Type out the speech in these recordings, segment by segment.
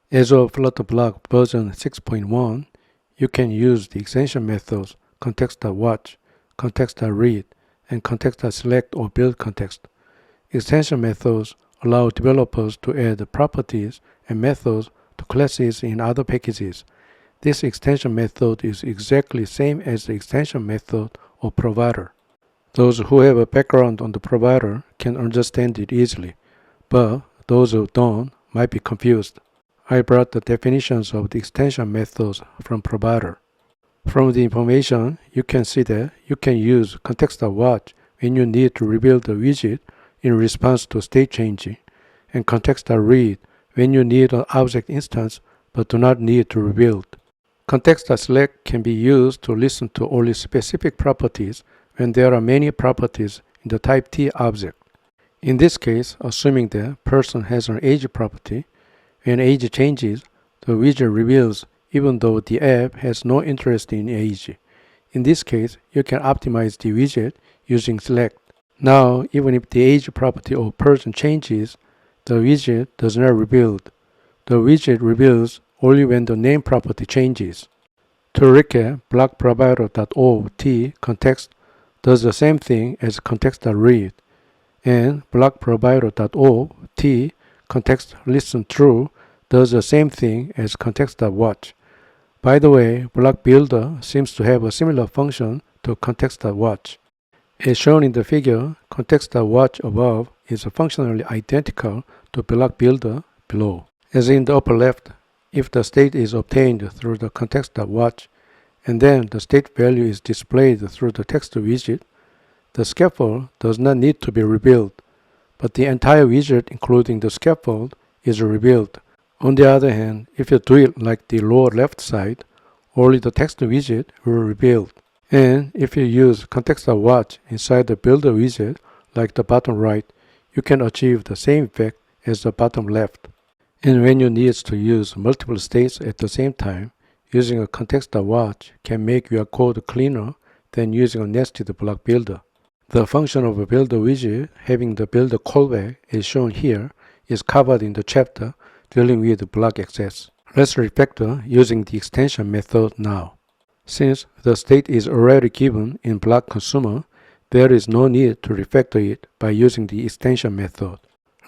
As of Flutter Bloc version 6.1, you can use the extension methods context.watch, context.read, and context.select or BuildContext. Extension methods allow developers to add properties and methods to classes in other packages. This extension method is exactly the same as the extension method of provider. Those who have a background on the provider can understand it easily, but those who don't might be confused. I brought the definitions of the extension methods from provider. From the information, you can see that you can use context.watch when you need to rebuild the widget in response to state changing, and context.read when you need an object instance but do not need to rebuild. Context.select can be used to listen to only specific properties when there are many properties in the type T object. In this case, assuming the person has an age property, when age changes, the widget reveals even though the app has no interest in age. In this case, you can optimize the widget using select. Now, even if the age property of person changes, the widget does not rebuild. The widget reveals only when the name property changes. To recap, blockprovider.ot context does the same thing as context.read, and blockprovider.ot context listen true does the same thing as context.watch. By the way, block builder seems to have a similar function to context.watch. As shown in the figure, context.watch above is functionally identical to block builder below. As in the upper left, if the state is obtained through the context.watch, and then the state value is displayed through the text widget, the scaffold does not need to be rebuilt, but the entire widget including the scaffold is rebuilt. On the other hand, if you do it like the lower left side, only the text widget will rebuild. And if you use context.watch inside the builder widget like the bottom right, you can achieve the same effect as the bottom left. And when you need to use multiple states at the same time, using a context.watch can make your code cleaner than using a nested block builder. The function of a builder widget having the builder callback as shown here is covered in the chapter dealing with block access. Let's refactor using the extension method now. Since the state is already given in block consumer, there is no need to refactor it by using the extension method.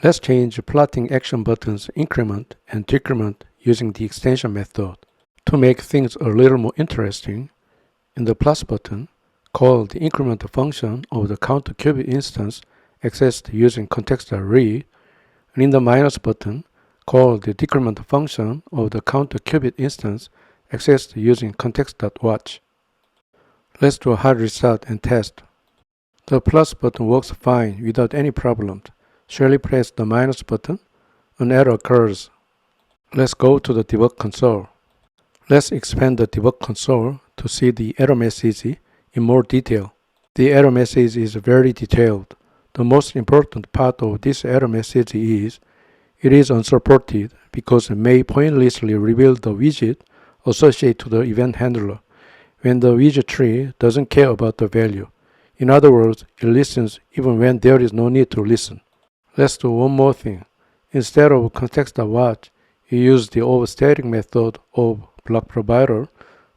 Let's change plotting action buttons increment and decrement using the extension method. To make things a little more interesting, in the plus button, call the increment function of the counter qubit instance accessed using context.read, and in the minus button, call the decrement function of the counter qubit instance accessed using context.watch. Let's do a hard reset and test. The plus button works fine without any problems. Shall we press the minus button? An error occurs. Let's go to the debug console. Let's expand the debug console to see the error message in more detail. The error message is very detailed. The most important part of this error message is it is unsupported because it may pointlessly reveal the widget associated to the event handler when the widget tree doesn't care about the value. In other words, it listens even when there is no need to listen. Let's do one more thing. Instead of context.watch, you use the overstatic method of block provider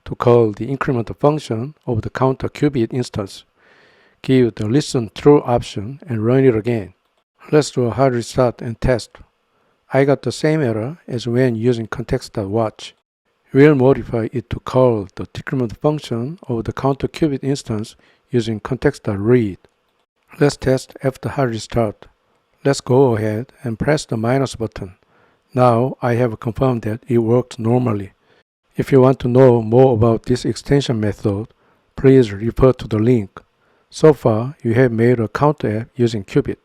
to call the increment function of the counter qubit instance. Give the listen true option and run it again. Let's do a hard restart and test. I got the same error as when using context.watch. We'll modify it to call the decrement function of the counter qubit instance using context.read. Let's test after hard restart. Let's go ahead and press the minus button. Now I have confirmed that it worked normally. If you want to know more about this extension method, please refer to the link. So far, you have made a counter app using Qubit.